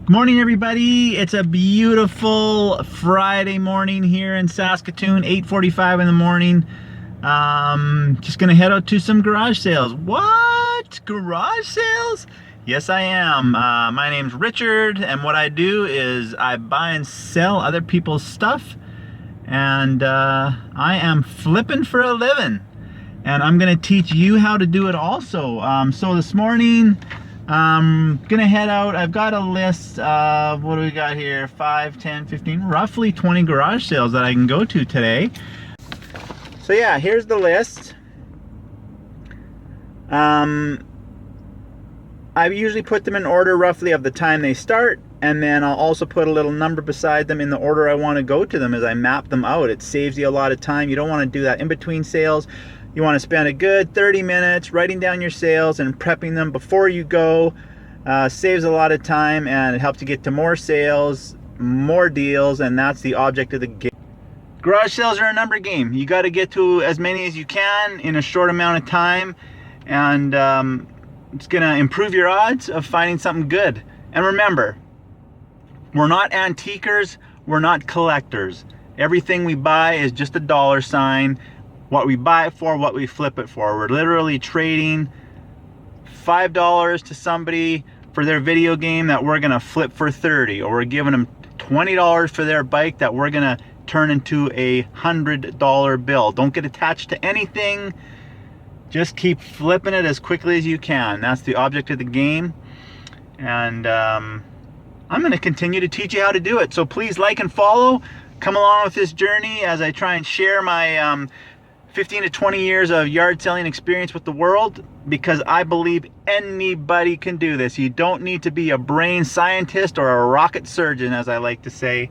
Good morning, everybody. It's a beautiful Friday morning here in Saskatoon, 8:45 in the morning. Just gonna head out to some garage sales. What? Garage sales? Yes, I am. My name's Richard, and what I do is I buy and sell other people's stuff, and I am flipping for a living. And I'm gonna teach you how to do it also. So this morning, gonna head out. I've got a list of, what do we got here, 5, 10, 15, roughly 20 garage sales that I can go to today. So yeah, here's the list. I usually put them in order roughly of the time they start, and then I'll also put a little number beside them in the order I want to go to them as I map them out. It saves you a lot of time. You don't want to do that in between sales. You want to spend a good 30 minutes writing down your sales and prepping them before you go. Saves a lot of time, and it helps you get to more sales, more deals, and that's the object of the game. Garage sales are a number game. You got to get to as many as you can in a short amount of time, and it's going to improve your odds of finding something good. And remember, we're not antiquers, we're not collectors. Everything we buy is just a dollar sign. What we buy it for, what we flip it for. We're literally trading $5 to somebody for their video game that we're gonna flip for 30, or we're giving them $20 for their bike that we're gonna turn into a $100 bill. Don't get attached to anything. Just keep flipping it as quickly as you can. That's the object of the game. And I'm gonna continue to teach you how to do it. So please like and follow. Come along with this journey as I try and share my 15 to 20 years of yard selling experience with the world, because I believe anybody can do this. You don't need to be a brain scientist or a rocket surgeon, as I like to say.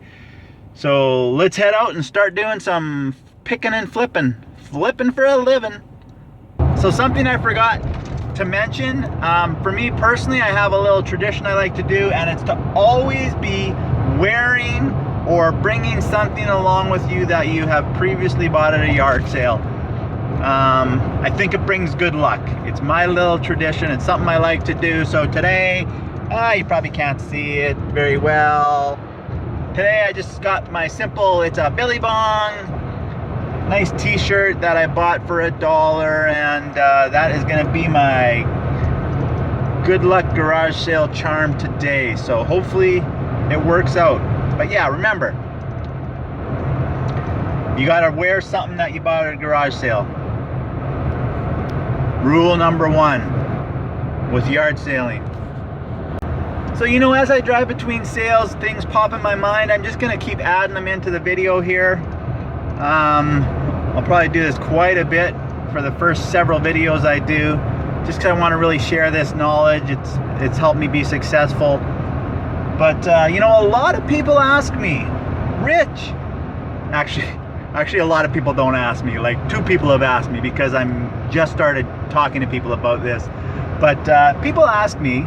So let's head out and start doing some picking and flipping. Flipping for a living. So something I forgot to mention, for me personally, I have a little tradition I like to do, and it's to always be wearing or bringing something along with you that you have previously bought at a yard sale. I think it brings good luck. It's my little tradition. It's something I like to do. So today, you probably can't see it very well. Today I just got my simple, it's a Billy Bong, nice t-shirt that I bought for $1, and that is gonna be my good luck garage sale charm today. So hopefully it works out. But yeah, remember, you gotta wear something that you bought at a garage sale. Rule number 1 with yard selling. So as I drive between sales, things pop in my mind. I'm just gonna keep adding them into the video here. I'll probably do this quite a bit for the first several videos I do, just because I want to really share this knowledge. It's helped me be successful. But a lot of people ask me, Rich, actually a lot of people don't ask me. Like 2 people have asked me, because I'm just started talking to people about this. But people ask me,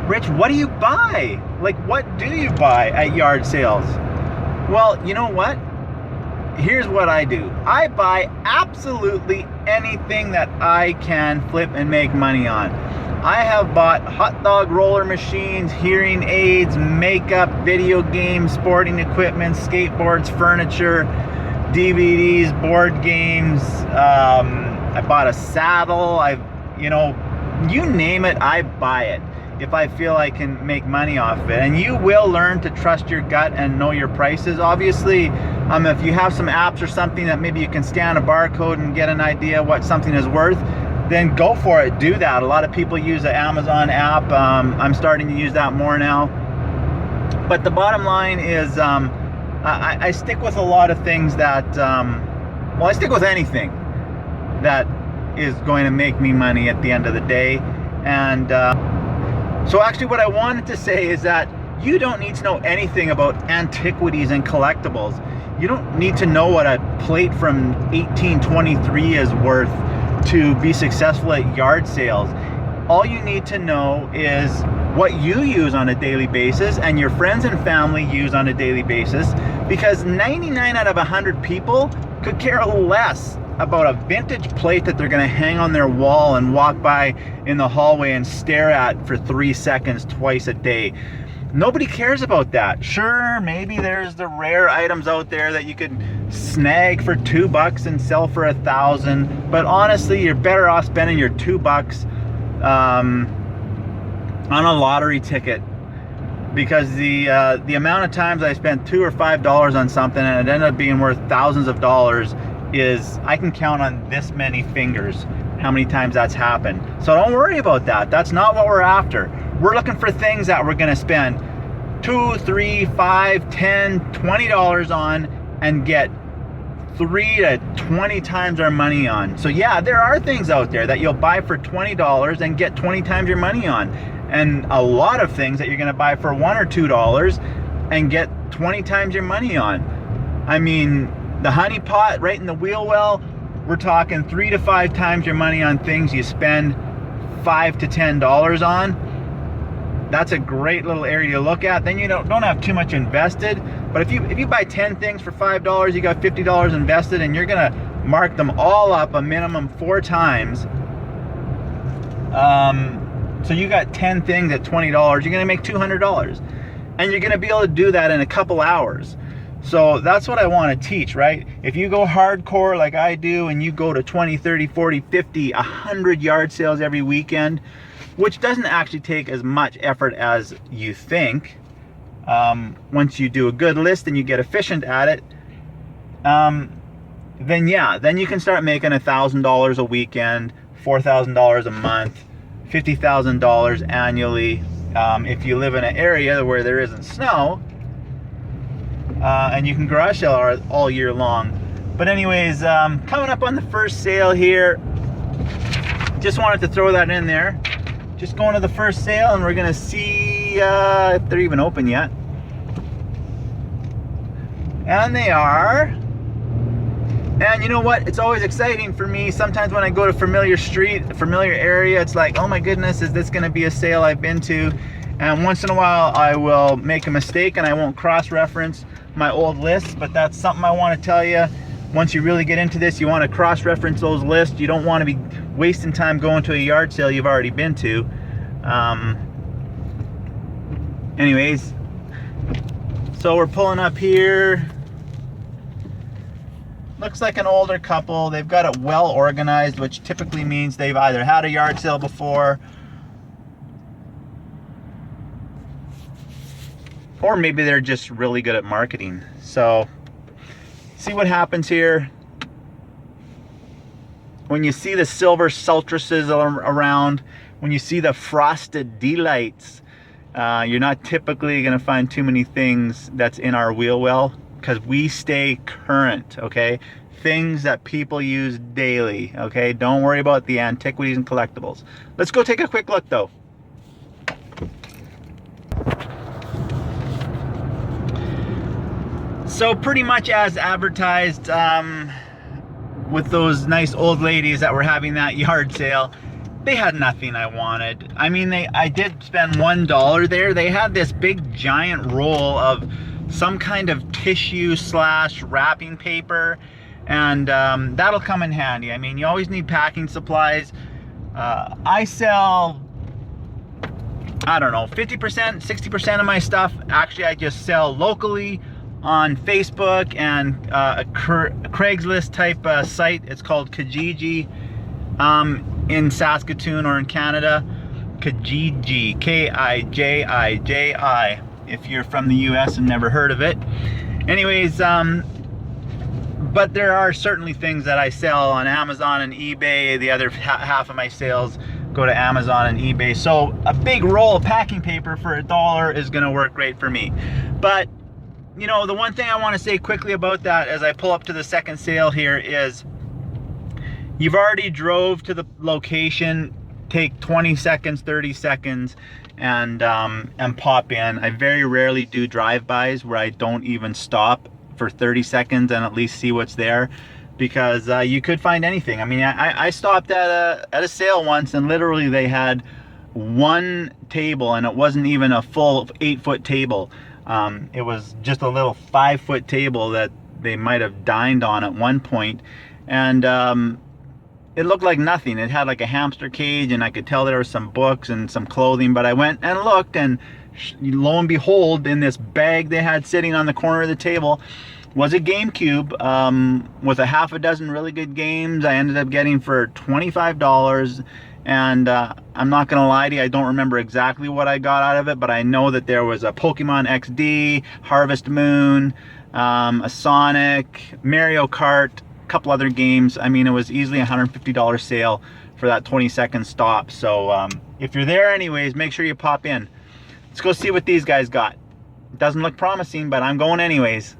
Rich, what do you buy? Like, what do you buy at yard sales? Well, you know what? Here's what I do. I buy absolutely anything that I can flip and make money on. I have bought hot dog roller machines, hearing aids, makeup, video games, sporting equipment, skateboards, furniture, DVDs, board games. I bought a saddle. You name it, I buy it if I feel I can make money off of it. And you will learn to trust your gut and know your prices. Obviously, if you have some apps or something that maybe you can scan a barcode and get an idea what something is worth, then go for it. Do that. A lot of people use the Amazon app. I'm starting to use that more now. But the bottom line is, I stick with a lot of things that, I stick with anything that is going to make me money at the end of the day. And so actually what I wanted to say is that you don't need to know anything about antiquities and collectibles. You don't need to know what a plate from 1823 is worth to be successful at yard sales. All you need to know is what you use on a daily basis and your friends and family use on a daily basis, because 99 out of 100 people could care less about a vintage plate that they're going to hang on their wall and walk by in the hallway and stare at for 3 seconds twice a day. Nobody cares about that. Sure, maybe there's the rare items out there that you could snag for $2 and sell for $1,000, but honestly, you're better off spending your $2 on a lottery ticket, because the amount of times I spent $2 or $5 on something and it ended up being worth thousands of dollars is, I can count on this many fingers how many times that's happened. So don't worry about that. That's not what we're after. We're looking for things that we're gonna spend $2, $3, $5, $10, $20 on and get 3 to 20 times our money on. So yeah, there are things out there that you'll buy for $20 and get 20 times your money on, and a lot of things that you're gonna buy for $1 or $2 and get 20 times your money on. I mean, the honey pot right in the wheel well, we're talking 3 to 5 times your money on things you spend $5 to $10 on. That's a great little area to look at. Then you don't have too much invested. But if you buy 10 things for $5, you got $50 invested, and you're gonna mark them all up a minimum 4 times. So you got 10 things at $20, you're gonna make $200. And you're gonna be able to do that in a couple hours. So that's what I want to teach, right? If you go hardcore like I do and you go to 20, 30, 40, 50, 100 yard sales every weekend, which doesn't actually take as much effort as you think, once you do a good list and you get efficient at it, then yeah, then you can start making $1,000 a weekend, $4,000 a month, $50,000 annually, if you live in an area where there isn't snow. And you can garage sale all year long. But anyways, coming up on the first sale here, just wanted to throw that in there. Just going to the first sale, and we're gonna see if they're even open yet. And they are. And you know what? It's always exciting for me. Sometimes when I go to familiar street, a familiar area, it's like, oh my goodness, is this gonna be a sale I've been to? And once in a while, I will make a mistake and I won't cross-reference my old lists, but that's something I want to tell you. Once you really get into this, you want to cross-reference those lists. You don't want to be wasting time going to a yard sale you've already been to. Anyways, so we're pulling up here. Looks like an older couple. They've got it well organized, which typically means they've either had a yard sale before, or maybe they're just really good at marketing. So see what happens here. When you see the silver sultruses around, when you see the frosted delights, you're not typically gonna find too many things that's in our wheel well, because we stay current, okay? Things that people use daily, okay? Don't worry about the antiquities and collectibles. Let's go take a quick look though. So pretty much as advertised, with those nice old ladies that were having that yard sale, they had nothing I wanted. I mean, I did spend $1 there. They had this big giant roll of some kind of tissue / wrapping paper, and that'll come in handy. I mean, you always need packing supplies. I sell, I don't know, 50%, 60% of my stuff, actually I just sell locally on Facebook and a Craigslist type site. It's called Kijiji, in Saskatoon or in Canada. Kijiji, Kijiji, if you're from the US and never heard of it. Anyways, but there are certainly things that I sell on Amazon and eBay. The other half of my sales go to Amazon and eBay. So a big roll of packing paper for $1 is gonna work great for me. But you know, the one thing I want to say quickly about that as I pull up to the second sale here is, you've already drove to the location, take 20 seconds, 30 seconds, and pop in. I very rarely do drive-bys where I don't even stop for 30 seconds and at least see what's there, because you could find anything. I mean, I stopped at a sale once, and literally they had one table, and it wasn't even a full 8-foot table. It was just a little 5-foot table that they might have dined on at one point, and it looked like nothing. It had like a hamster cage, and I could tell there were some books and some clothing, but I went and looked, and lo and behold, in this bag they had sitting on the corner of the table was a GameCube with a half a dozen really good games. I ended up getting for $25, and I'm not gonna lie to you, I don't remember exactly what I got out of it, but I know that there was a Pokemon XD, Harvest Moon, a Sonic, Mario Kart, a couple other games. I mean, it was easily a $150 sale for that 20-second stop. So if you're there anyways, make sure you pop in. Let's go see what these guys got. It doesn't look promising, but I'm going anyways.